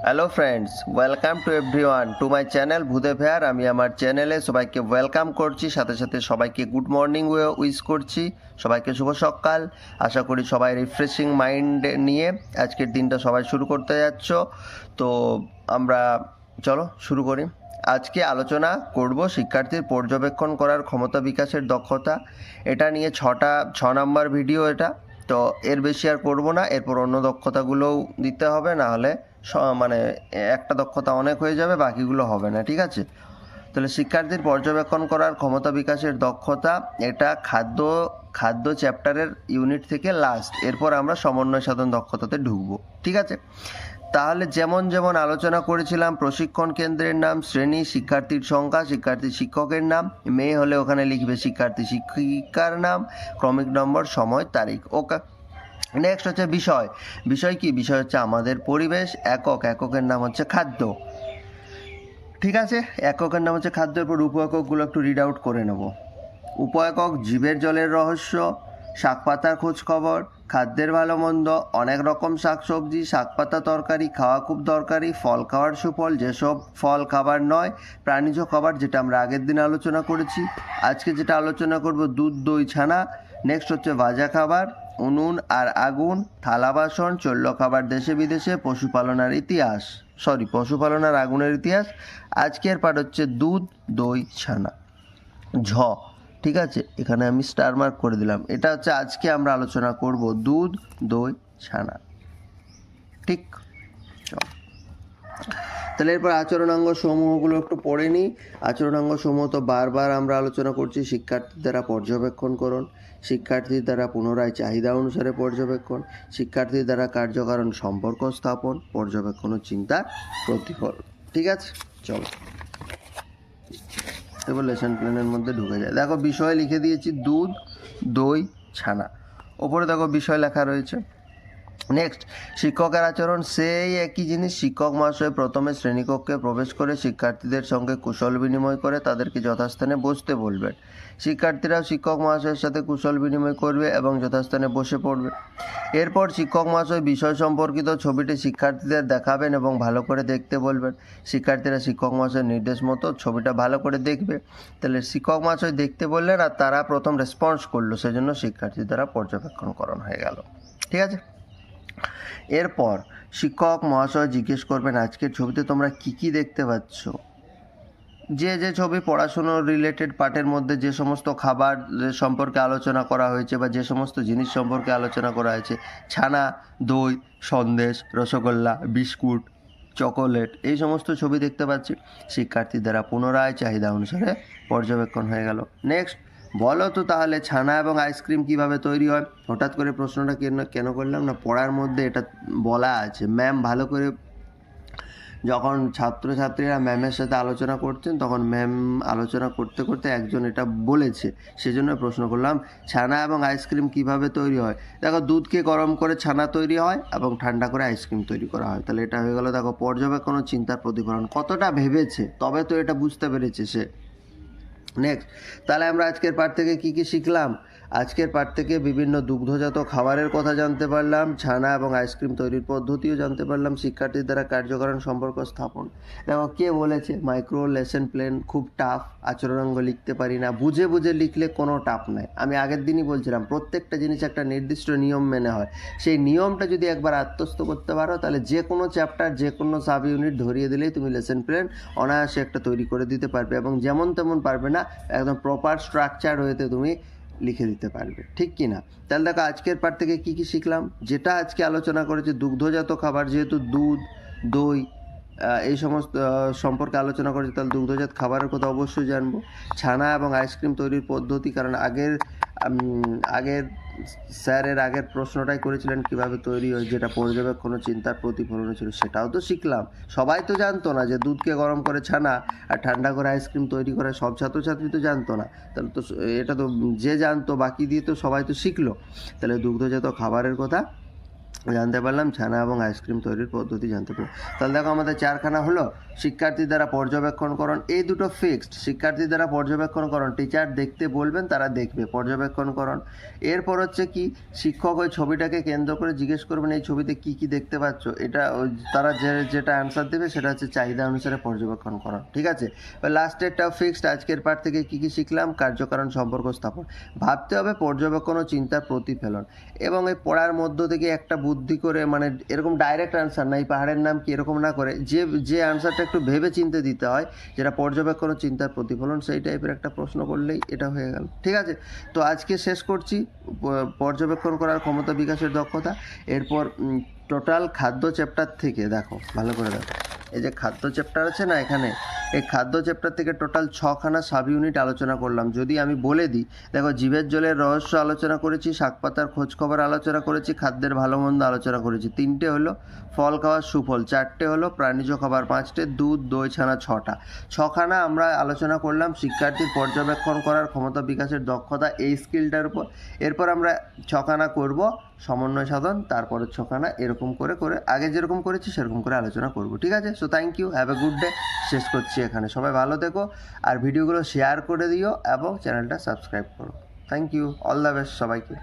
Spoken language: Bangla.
Hello friends, welcome to everyone to my channel Bhudeb here. আমি আমার চ্যানেলে সবাইকে ওয়েলকাম করছি, সাথে সাথে সবাইকে গুড মর্নিং উইশ করছি, সবাইকে শুভ সকাল। আশা করি সবাই রিফ্রেশিং মাইন্ড নিয়ে আজকের দিনটা সবাই শুরু করতে যাচ্ছ। তো আমরা চলো শুরু করি। আজকে আলোচনা করব শিক্ষার্থীর পর্যবেক্ষণ করার ক্ষমতা বিকাশের দক্ষতা। এটা নিয়ে 6 নাম্বার ভিডিও এটা। তো এর বেশি আর করব না, এরপর অন্য দক্ষতাগুলোও দিতে হবে, না হলে মানে একটা দক্ষতা অনেক হয়ে যাবে, বাকিগুলো হবে না, ঠিক আছে? তাহলে শিক্ষার্থীর পর্যবেক্ষণ করার ক্ষমতা বিকাশের দক্ষতা, এটা খাদ্য চ্যাপ্টারের ইউনিট থেকে লাস্ট। এরপর আমরা সমন্বয় সাধন দক্ষতাতে ঢুকবো, ঠিক আছে? তাহলে যেমন যেমন আলোচনা করেছিলাম, প্রশিক্ষণ কেন্দ্রের নাম, শ্রেণী, শিক্ষার্থীর সংখ্যা, শিক্ষার্থী শিক্ষকের নাম, মেয়ে হলে ওখানে লিখবে শিক্ষার্থী শিক্ষিকার নাম, ক্রমিক নম্বর, সময়, তারিখ। ওকে, নেক্সট হচ্ছে বিষয় কি? বিষয় হচ্ছে আমাদের পরিবেশ। এককের নাম হচ্ছে খাদ্য, ঠিক আছে? এককের নাম হচ্ছে খাদ্য। এরপর উপ-এককগুলো একটু রিড আউট করে নেব। উপ-একক জীবের জলের রহস্য, শাকপাতার খোঁজ খবর, খাদ্যের ভালো মন্দ, অনেক রকম শাকসবজি, শাকপাতা তরকারি খাওয়া খুব দরকারি, ফল খাওয়ার সুফল, যেসব ফল খাবার নয়, প্রাণীজ খাবার, যেটা আমরা আগের দিন আলোচনা করেছি। আজকে যেটা আলোচনা করব, দুধ, দই, ছানা। নেক্সট হচ্ছে ভাজা খাবার, উনুন আর আগুন, থালা বাসন, চলল খাবার দেশে বিদেশে, পশুপালন আর আগুনের ইতিহাস। আজকের পাঠ হচ্ছে দুধ, দই, ছানা। ঠিক আছে, এখানে আমি স্টার মার্ক করে দিলাম। এটা হচ্ছে আজকে আমরা আলোচনা করব দুধ, দই, ছানা, ঠিক? চল, তাহলে এরপর আচরণাঙ্গ সমূহগুলো একটু পড়ে নিই। আচরণাঙ্গ সমূহ তো বারবার আমরা আলোচনা করছি। শিক্ষার্থীর দ্বারা পর্যবেক্ষণকরণ, শিক্ষার্থীর দ্বারা পুনরায় চাহিদা অনুসারে পর্যবেক্ষণ, শিক্ষার্থীর দ্বারা কার্যকারণ সম্পর্ক স্থাপন, পর্যবেক্ষণ ও চিন্তার প্রতিফলন, ঠিক আছে? চলো এবার লেসন প্ল্যানের মধ্যে ঢুকে যায়। দেখো বিষয় লিখে দিয়েছি দুধ, দই, ছানা। ওপরে দেখো বিষয় লেখা রয়েছে। নেক্সট, শিক্ষকের আচরণ, সেই একই জিনিস। শিক্ষক মহাশয় প্রথমে শ্রেণীকক্ষে প্রবেশ করে শিক্ষার্থীদের সঙ্গে কুশল বিনিময় করে তাদেরকে যথাস্থানে বসতে বলবেন। শিক্ষার্থীরাও শিক্ষক মহাশয়ের সাথে কুশল বিনিময় করবে এবং যথাস্থানে বসে পড়বে। এরপর শিক্ষক মহাশয় বিষয় সম্পর্কিত ছবিটি শিক্ষার্থীদের দেখাবেন এবং ভালো করে দেখতে বলবেন। শিক্ষার্থীরা শিক্ষক মহাশয়ের নির্দেশ মতো ছবিটা ভালো করে দেখবে। তাহলে শিক্ষক মহাশয় দেখতে বললেন আর তারা প্রথম রেসপন্স করলো, সেজন্য শিক্ষার্থীর দ্বারা পর্যবেক্ষণকরণ হয়ে গেল, ঠিক আছে? এরপর শিক্ষক মহাশয় জিজ্ঞেস করবেন, আজকের ছবিতে তোমরা কি কি দেখতে পাচ্ছ? যে ছবি পড়াশুনোর রিলেটেড পার্টের মধ্যে যে সমস্ত খাবার সম্পর্কে আলোচনা করা হয়েছে বা যে সমস্ত জিনিস সম্পর্কে আলোচনা করা হয়েছে, ছানা, দই, সন্দেশ, রসগোল্লা, বিস্কুট, চকোলেট, এই সমস্ত ছবি দেখতে পাচ্ছি। শিক্ষার্থী দ্বারা পুনরায় চাহিদা অনুসারে পর্যবেক্ষণ হয়ে গেল। নেক্সট, বলো তো তাহলে ছানা এবং আইসক্রিম কিভাবে তৈরি হয়? হঠাৎ করে প্রশ্নটা কেন করলাম না, পড়ার মধ্যে এটা বলা আছে। ম্যাম ভালো করে যখন ছাত্রছাত্রীরা ম্যামের সাথে আলোচনা করছেন, তখন ম্যাম আলোচনা করতে করতে একজন এটা বলেছে, সেজন্য প্রশ্ন করলাম ছানা এবং আইসক্রিম কিভাবে তৈরি হয়। দেখো, দুধকে গরম করে ছানা তৈরি হয় এবং ঠান্ডা করে আইসক্রিম তৈরি করা হয়। তাহলে এটা হয়ে গেল, দেখো, পর্যবেক্ষণ ও চিন্তার প্রতিফলন। কতটা ভেবেছে, তবে তো এটা বুঝতে পেরেছে সে। নেক্সট, তাহলে আমরা আজকের পাঠ থেকে কি কি শিখলাম? আজকের পাঠ থেকে বিভিন্ন দুগ্ধজাত খাবারের কথা জানতে পারলাম, ছানা এবং আইসক্রিম তৈরির পদ্ধতিও জানতে পারলাম, শিক্ষার্থীর দ্বারা কার্যকরণ সম্পর্ক স্থাপন। দেখো, কে বলেছে মাইক্রো লেসন প্ল্যান খুব টাফ, আচরণাঙ্গ লিখতে পারি না, বুঝে বুঝে লিখলে কোনো টাফ নাই। আমি আগের দিনই বলছিলাম, প্রত্যেকটা জিনিস একটা নির্দিষ্ট নিয়ম মেনে হয়। সেই নিয়মটা যদি একবার আত্মস্থ করতে পারো, তাহলে যে কোনো চ্যাপ্টার, যে কোনো সাব ইউনিট ধরিয়ে দিলেই তুমি লেসন প্ল্যান অনায়াসে একটা তৈরি করে দিতে পারবে, এবং যেমন তেমন পারবে না, একদম প্রপার স্ট্রাকচার হয়েতে তুমি লিখে দিতে পারবে, ঠিক কি না? তাহলে দেখো, আজকের পাঠ থেকে কি কি শিখলাম। যেটা আজকে আলোচনা করেছে দুগ্ধজাত খাবার, যেহেতু দুধ, দই, এই সমস্ত সম্পর্কে আলোচনা করেছে, তাহলে দুগ্ধজাত খাবারের কথা অবশ্যই জানবো। ছানা এবং আইসক্রিম তৈরির পদ্ধতি, কারণ আগের স্যারের আগের প্রশ্নটাই করেছিলেন কিভাবে তৈরি হয়, যেটা পর্যবেক্ষণ ও চিন্তার প্রতিফলন ছিল, সেটাও তো শিখলাম। সবাই তো জানতো না যে দুধকে গরম করে ছানা আর ঠান্ডা করে আইসক্রিম তৈরি করে, সব ছাত্রছাত্রী তো জানতো না। তাহলে তো এটা তো যে জানতো, বাকি দিয়ে তো সবাই তো শিখলো। তাহলে দুগ্ধজাত খাবারের কথা জানতে পারলাম, ছানা এবং আইসক্রিম তৈরির পদ্ধতি জানতে পারলাম। তাহলে দেখো আমাদের 4খানা হলো। শিক্ষার্থী দ্বারা পর্যবেক্ষণকরণ, এই দুটো ফিক্সড। শিক্ষার্থী দ্বারা পর্যবেক্ষণকরণ, টিচার দেখতে বলবেন, তারা দেখবে, পর্যবেক্ষণকরণ। এরপর হচ্ছে কি, শিক্ষক ওই ছবিটাকে কেন্দ্র করে জিজ্ঞেস করবেন এই ছবিতে কি কি দেখতে পাচ্ছ, এটা তারা যেটা অ্যান্সার দেবে সেটা হচ্ছে চাহিদা অনুসারে পর্যবেক্ষণকরণ। ঠিক আছে, লাস্টেরটাও ফিক্সড। আজকের পার্ট থেকে কি কি শিখলাম? কার্যকারণ সম্পর্ক স্থাপন, ভাবতে হবে পর্যবেক্ষণ ও চিন্তার প্রতিফলন, এবং এই পড়ার মধ্য থেকে একটা বুদ্ধি করে, মানে এরকম ডাইরেক্ট অ্যান্সার না, এই পাহাড়ের নাম কি এরকম না করে, যে অ্যান্সারটা একটু ভেবে চিন্তে দিতে হয়, যেটা পর্যবেক্ষণ ও চিন্তার প্রতিফলন, সেই টাইপের একটা প্রশ্ন করলেই এটা হয়ে গেল। ঠিক আছে, তো আজকে শেষ করছি পর্যবেক্ষণ করার ক্ষমতা বিকাশের দক্ষতা। এরপর টোটাল খাদ্য চ্যাপ্টার থেকে দেখো, ভালো করে দেখো, এই যে খাদ্য চ্যাপ্টার আছে না এখানে, এই খাদ্য চ্যাপ্টার থেকে টোটাল 6খানা সাব ইউনিট আলোচনা করলাম। যদি আমি বলে দিই, দেখো, জীবের জলের রহস্য আলোচনা করেছি, শাকপাতার খোঁজখবর আলোচনা করেছি, খাদ্যের ভালো মন্দ আলোচনা করেছি, 3টে হলো, ফল খাওয়ার সুফল 4টে হলো, প্রাণীজ খাবার 5টে, দুধ দই ছানা 6টা। 6খানা আমরা আলোচনা করলাম শিক্ষার্থীর পর্যবেক্ষণ করার ক্ষমতা বিকাশের দক্ষতা, এই স্কিলটার উপর। এরপর আমরা 6খানা করব সমন্বয় সাধন, তারপরে 6খানা এরকম করে করে আগে যেরকম করেছি সেরকম করে আলোচনা করব। ঠিক আছে, so thank you, have a good day. শেষ করছি এখানে, সবাই ভালো থেকো, আর ভিডিওগুলো শেয়ার করে দিও এবং চ্যানেলটা সাবস্ক্রাইব করো। Thank you, all the best সবাইকে।